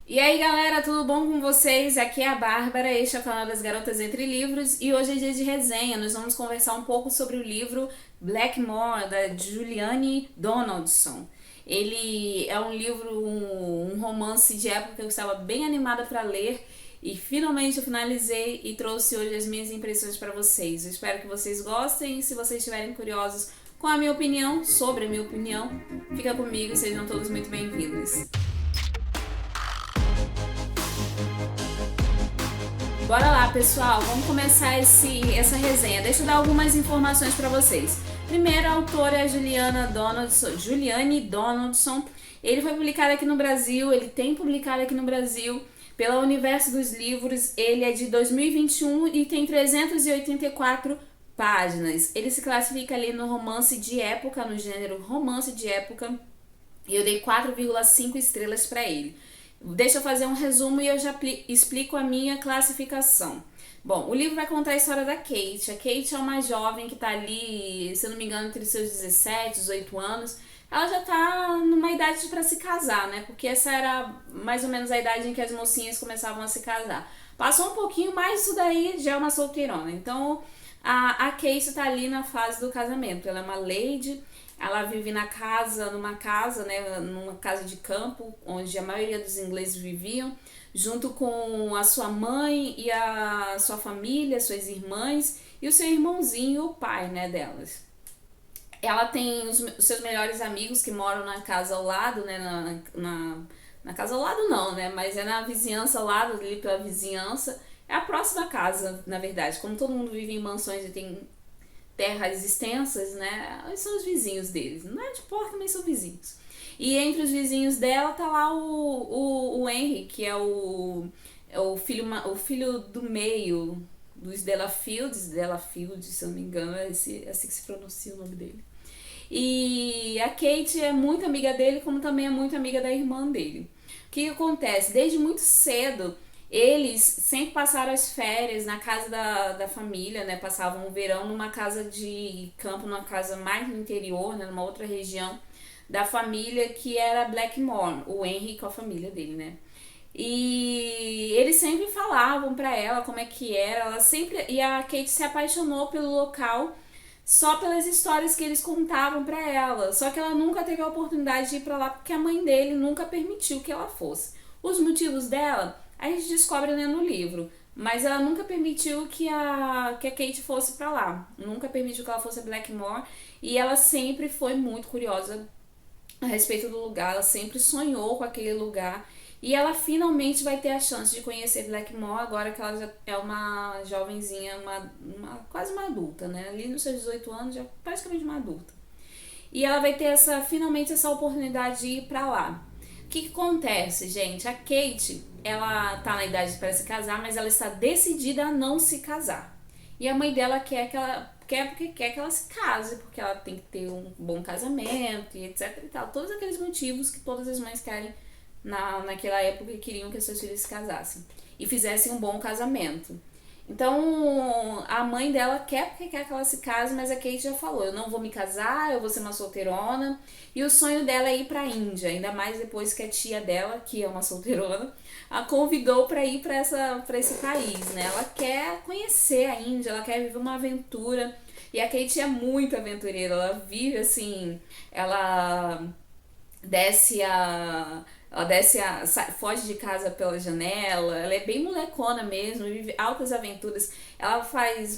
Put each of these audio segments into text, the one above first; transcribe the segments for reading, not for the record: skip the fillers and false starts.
E aí galera, tudo bom com vocês? Aqui é a Bárbara, este é o canal das Garotas Entre Livros e hoje é dia de resenha. Nós vamos conversar um pouco sobre o livro Blackmore, da Juliane Donaldson. Ele é um livro, um romance de época que eu estava bem animada para ler e finalmente eu finalizei e trouxe hoje as minhas impressões para vocês. Eu espero que vocês gostem e se vocês estiverem curiosos com a minha opinião, sobre a minha opinião, fica comigo e sejam todos muito bem-vindos. Bora lá, pessoal, vamos começar essa resenha. Deixa eu dar algumas informações para vocês. Primeiro, a autora é a Juliane Donaldson. Ele foi publicado aqui no Brasil, ele tem publicado aqui no Brasil pela Universo dos Livros. Ele é de 2021 e tem 384 páginas. Ele se classifica ali no romance de época, no gênero romance de época. E eu dei 4,5 estrelas para ele. Deixa eu fazer um resumo e eu já explico a minha classificação. Bom, o livro vai contar a história da Kate. A Kate é uma jovem que tá ali, se eu não me engano, entre seus 17 e 18 anos. Ela já tá numa idade para se casar, né? Porque essa era mais ou menos a idade em que as mocinhas começavam a se casar. Passou um pouquinho, mas isso daí já é uma solteirona. Então, a Kate tá ali na fase do casamento. Ela é uma lady. Ela vive numa casa, né, numa casa de campo, onde a maioria dos ingleses viviam, junto com a sua mãe e a sua família, suas irmãs e o seu irmãozinho, o pai, né, delas. Ela tem os seus melhores amigos que moram na casa ao lado, né, na casa ao lado não, né, mas é na vizinhança ao lado, ali pela vizinhança. É a próxima casa, na verdade. Como todo mundo vive em mansões e tem terras extensas, né? São os vizinhos deles. Não é de porta, mas são vizinhos. E entre os vizinhos dela tá lá o Henry, que é o filho do meio dos Delafield, se eu não me engano, é assim que se pronuncia o nome dele. E a Kate é muito amiga dele, como também é muito amiga da irmã dele. O que acontece? Desde muito cedo, eles sempre passaram as férias na casa da família, né? Passavam o verão numa casa de campo, numa casa mais no interior, né? Numa outra região da família que era Blackmore, o Henry com a família dele, né? E eles sempre falavam pra ela como é que era, ela sempre e a Kate se apaixonou pelo local só pelas histórias que eles contavam pra ela. Só que ela nunca teve a oportunidade de ir pra lá porque a mãe dele nunca permitiu que ela fosse. Os motivos dela a gente descobre, né, no livro, mas ela nunca permitiu que a Kate fosse pra lá. Nunca permitiu que ela fosse a Blackmore e ela sempre foi muito curiosa a respeito do lugar, ela sempre sonhou com aquele lugar e ela finalmente vai ter a chance de conhecer Blackmore agora que ela já é uma jovenzinha, quase uma adulta, né? Ali nos seus 18 anos, já praticamente uma adulta. E ela vai ter finalmente essa oportunidade de ir pra lá. O que acontece, gente? A Kate, ela tá na idade para se casar, mas ela está decidida a não se casar. E a mãe dela quer que ela se case, porque ela tem que ter um bom casamento e etc e tal. Todos aqueles motivos que todas as mães querem naquela época e queriam que as suas filhas se casassem e fizessem um bom casamento. Então, a mãe dela quer que ela se case, mas a Kate já falou, eu não vou me casar, eu vou ser uma solteirona. E o sonho dela é ir pra Índia, ainda mais depois que a tia dela, que é uma solteirona, a convidou para ir para esse país, né? Ela quer conhecer a Índia, ela quer viver uma aventura. E a Kate é muito aventureira, ela vive assim, desce a foge de casa pela janela, ela é bem molecona mesmo, vive altas aventuras. Ela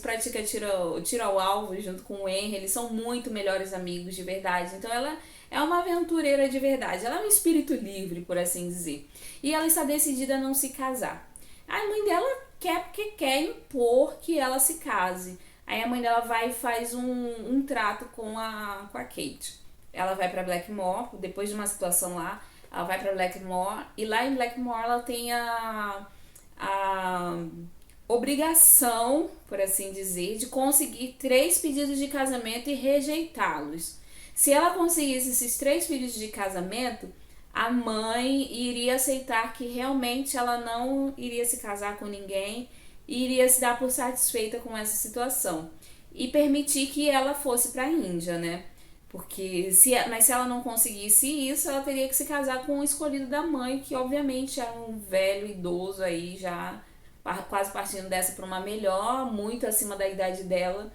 pratica tiro ao alvo junto com o Henry, eles são muito melhores amigos de verdade. Então ela é uma aventureira de verdade, ela é um espírito livre, por assim dizer. E ela está decidida a não se casar. A mãe dela quer porque quer impor que ela se case. Aí a mãe dela vai e faz um trato com a Kate. Ela vai para Blackmore, depois de uma situação lá, ela vai para Blackmore e lá em Blackmore ela tem a obrigação, por assim dizer, de conseguir 3 pedidos de casamento e rejeitá-los. Se ela conseguisse esses 3 pedidos de casamento, a mãe iria aceitar que realmente ela não iria se casar com ninguém e iria se dar por satisfeita com essa situação e permitir que ela fosse para a Índia, né? Mas se ela não conseguisse isso, ela teria que se casar com o escolhido da mãe, que obviamente era um velho idoso aí, já quase partindo dessa para uma melhor, muito acima da idade dela,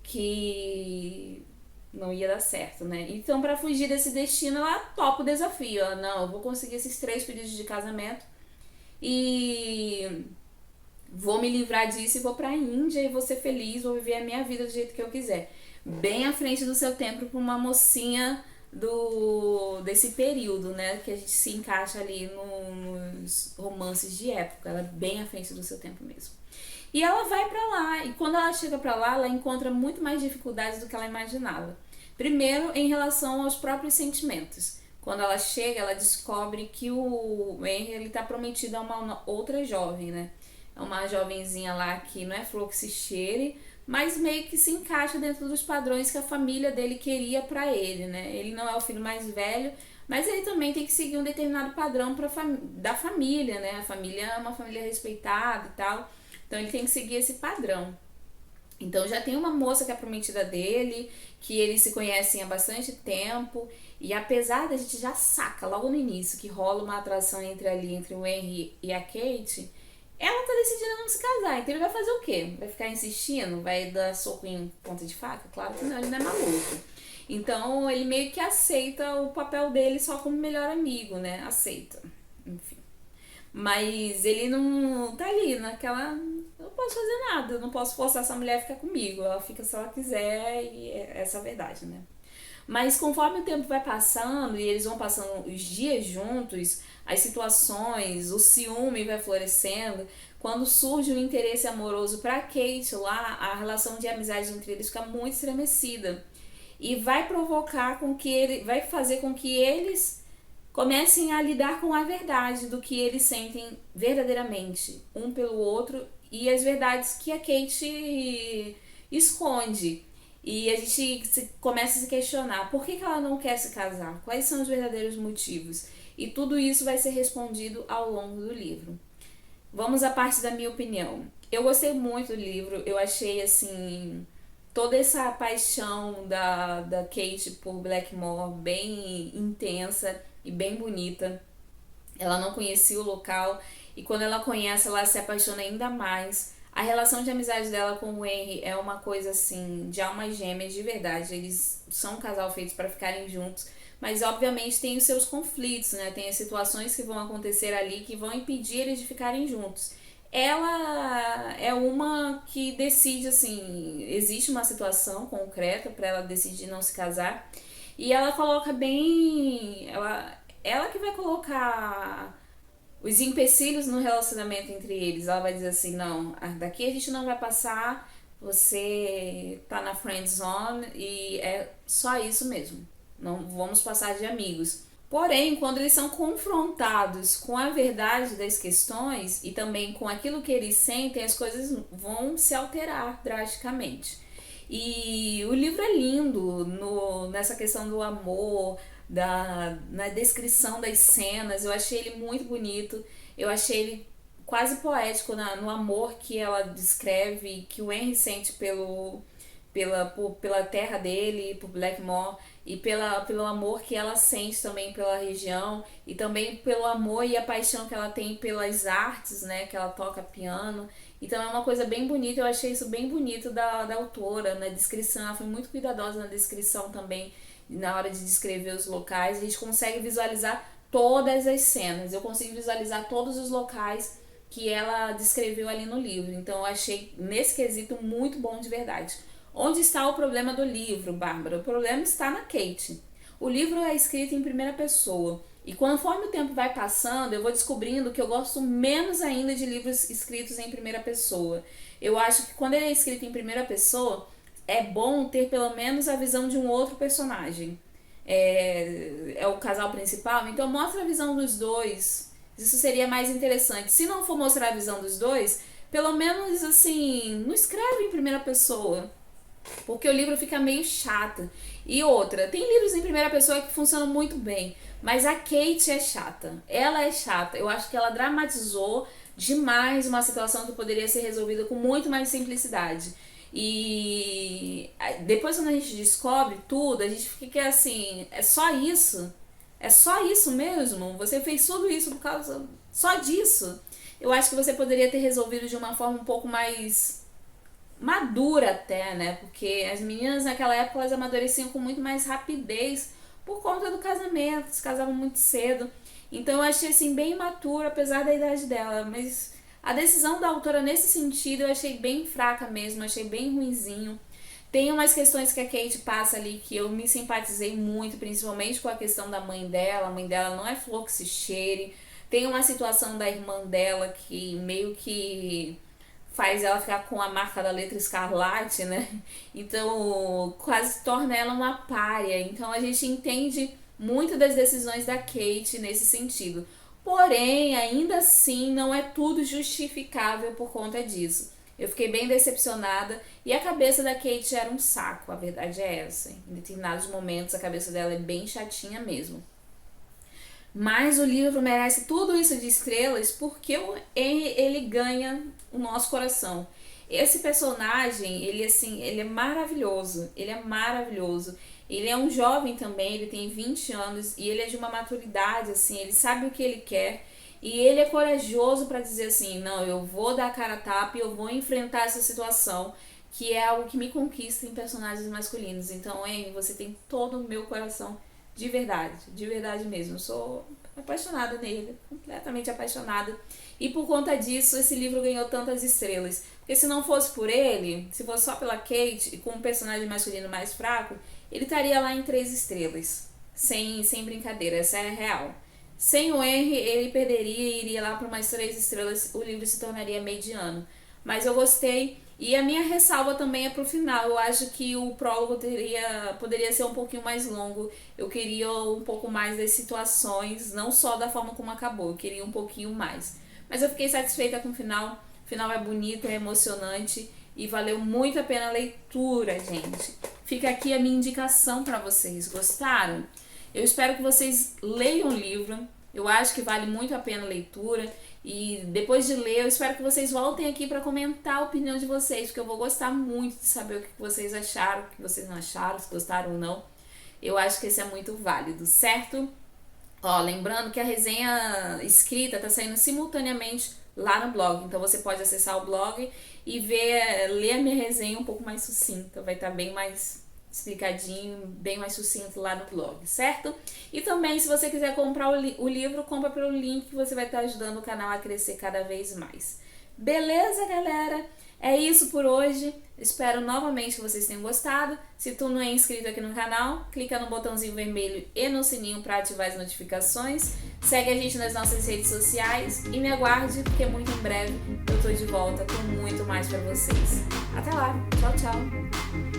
que não ia dar certo, né? Então, para fugir desse destino, ela topa o desafio. Ela, não, eu vou conseguir esses 3 pedidos de casamento e vou me livrar disso e vou pra Índia e vou ser feliz, vou viver a minha vida do jeito que eu quiser. Bem à frente do seu tempo pra uma mocinha desse período, né? Que a gente se encaixa ali nos romances de época. Ela é bem à frente do seu tempo mesmo. E ela vai pra lá, e quando ela chega pra lá, ela encontra muito mais dificuldades do que ela imaginava. Primeiro, em relação aos próprios sentimentos. Quando ela chega, ela descobre que o Henry ele tá prometido a uma outra jovem, né? É uma jovenzinha lá que não é flor que se cheire, mas meio que se encaixa dentro dos padrões que a família dele queria pra ele, né? Ele não é o filho mais velho, mas ele também tem que seguir um determinado padrão da família, né? A família é uma família respeitada e tal, então ele tem que seguir esse padrão. Então já tem uma moça que é prometida dele, que eles se conhecem há bastante tempo, e apesar da gente já saca logo no início que rola uma atração entre o Henry e a Kate, ela tá decidida não se casar. Então ele vai fazer o quê? Vai ficar insistindo? Vai dar soco em ponta de faca? Claro que não, ele não é maluco. Então ele meio que aceita o papel dele só como melhor amigo, né? Aceita. Enfim. Mas ele não tá ali naquela. Eu não posso fazer nada, eu não posso forçar essa mulher a ficar comigo. Ela fica se ela quiser e essa é a verdade, né? Mas conforme o tempo vai passando e eles vão passando os dias juntos, as situações, o ciúme vai florescendo. Quando surge o interesse amoroso para Kate lá, a relação de amizade entre eles fica muito estremecida. E vai provocar com que ele. Vai fazer com que eles comecem a lidar com a verdade do que eles sentem verdadeiramente, um pelo outro, e as verdades que a Kate esconde. E a gente começa a se questionar por que ela não quer se casar, quais são os verdadeiros motivos. E tudo isso vai ser respondido ao longo do livro. Vamos à parte da minha opinião. Eu gostei muito do livro, eu achei assim toda essa paixão da Kate por Blackmore bem intensa e bem bonita. Ela não conhecia o local e quando ela conhece, ela se apaixona ainda mais. A relação de amizade dela com o Henry é uma coisa assim, de almas gêmeas de verdade. Eles são um casal feito para ficarem juntos, mas obviamente tem os seus conflitos, né? Tem as situações que vão acontecer ali que vão impedir eles de ficarem juntos. Ela é uma que decide assim, existe uma situação concreta para ela decidir não se casar e ela coloca bem, ela que vai colocar os empecilhos no relacionamento entre eles. Ela vai dizer assim, não, daqui a gente não vai passar, você tá na friend zone e é só isso mesmo. Não vamos passar de amigos. Porém, quando eles são confrontados com a verdade das questões e também com aquilo que eles sentem, as coisas vão se alterar drasticamente. E o livro é lindo nessa questão do amor, na descrição das cenas. Eu achei ele muito bonito, eu achei ele quase poético no amor que ela descreve, que o Henry sente pela terra dele, por Blackmore, e pelo amor que ela sente também pela região, e também pelo amor e a paixão que ela tem pelas artes, né, que ela toca piano. Então é uma coisa bem bonita, eu achei isso bem bonito da autora, na descrição, ela foi muito cuidadosa na descrição também, na hora de descrever os locais. A gente consegue visualizar todas as cenas, eu consigo visualizar todos os locais que ela descreveu ali no livro, então eu achei nesse quesito muito bom de verdade. Onde está o problema do livro, Bárbara? O problema está na Kate. O livro é escrito em primeira pessoa. E conforme o tempo vai passando, eu vou descobrindo que eu gosto menos ainda de livros escritos em primeira pessoa. Eu acho que quando ele é escrito em primeira pessoa, é bom ter pelo menos a visão de um outro personagem. É o casal principal, então mostra a visão dos dois. Isso seria mais interessante. Se não for mostrar a visão dos dois, pelo menos assim, não escreve em primeira pessoa, porque o livro fica meio chato. E outra, tem livros em primeira pessoa que funcionam muito bem, mas a Kate é chata. Ela é chata. Eu acho que ela dramatizou demais uma situação que poderia ser resolvida com muito mais simplicidade. E depois quando a gente descobre tudo, a gente fica assim, é só isso? É só isso mesmo? Você fez tudo isso por causa só disso? Eu acho que você poderia ter resolvido de uma forma um pouco mais madura até, né? Porque as meninas naquela época elas amadureciam com muito mais rapidez por conta do casamento, se casavam muito cedo. Então eu achei assim bem imaturo, apesar da idade dela, mas a decisão da autora nesse sentido eu achei bem fraca mesmo, achei bem ruinzinho. Tem umas questões que a Kate passa ali que eu me simpatizei muito, principalmente com a questão da mãe dela. A mãe dela não é flor que se cheire. Tem uma situação da irmã dela que meio que faz ela ficar com a marca da letra escarlate, né? Então quase torna ela uma pária. Então a gente entende muito das decisões da Kate nesse sentido. Porém, ainda assim, não é tudo justificável por conta disso. Eu fiquei bem decepcionada e a cabeça da Kate era um saco, a verdade é essa. Em determinados momentos a cabeça dela é bem chatinha mesmo. Mas o livro merece tudo isso de estrelas porque ele ganha o nosso coração. Esse personagem, ele é maravilhoso, ele é maravilhoso. Ele é um jovem também, ele tem 20 anos e ele é de uma maturidade, assim, ele sabe o que ele quer. E ele é corajoso para dizer assim, não, eu vou dar a cara a tapa e eu vou enfrentar essa situação, que é algo que me conquista em personagens masculinos. Então, Amy, você tem todo o meu coração de verdade mesmo. Eu sou apaixonada nele, completamente apaixonada. E por conta disso, esse livro ganhou tantas estrelas. Porque se não fosse por ele, se fosse só pela Kate e com um personagem masculino mais fraco, ele estaria lá em 3 estrelas. Sem brincadeira, essa é a real. Sem o Henry, ele perderia e iria lá para umas 3 estrelas, o livro se tornaria mediano. Mas eu gostei. E a minha ressalva também é pro final. Eu acho que o prólogo poderia ser um pouquinho mais longo. Eu queria um pouco mais das situações, não só da forma como acabou. Eu queria um pouquinho mais. Mas eu fiquei satisfeita com o final. O final é bonito, é emocionante e valeu muito a pena a leitura, gente. Fica aqui a minha indicação para vocês. Gostaram? Eu espero que vocês leiam o livro. Eu acho que vale muito a pena a leitura. E depois de ler, eu espero que vocês voltem aqui para comentar a opinião de vocês, porque eu vou gostar muito de saber o que vocês acharam, o que vocês não acharam, se gostaram ou não. Eu acho que esse é muito válido, certo? Ó, lembrando que a resenha escrita tá saindo simultaneamente lá no blog, então você pode acessar o blog e ler a minha resenha um pouco mais sucinta, vai estar bem mais explicadinho, bem mais sucinto lá no blog, certo? E também, se você quiser comprar o livro, compra pelo link que você vai estar ajudando o canal a crescer cada vez mais. Beleza, galera? É isso por hoje. Espero novamente que vocês tenham gostado. Se tu não é inscrito aqui no canal, clica no botãozinho vermelho e no sininho para ativar as notificações. Segue a gente nas nossas redes sociais e me aguarde, porque muito em breve eu tô de volta com muito mais para vocês. Até lá. Tchau, tchau.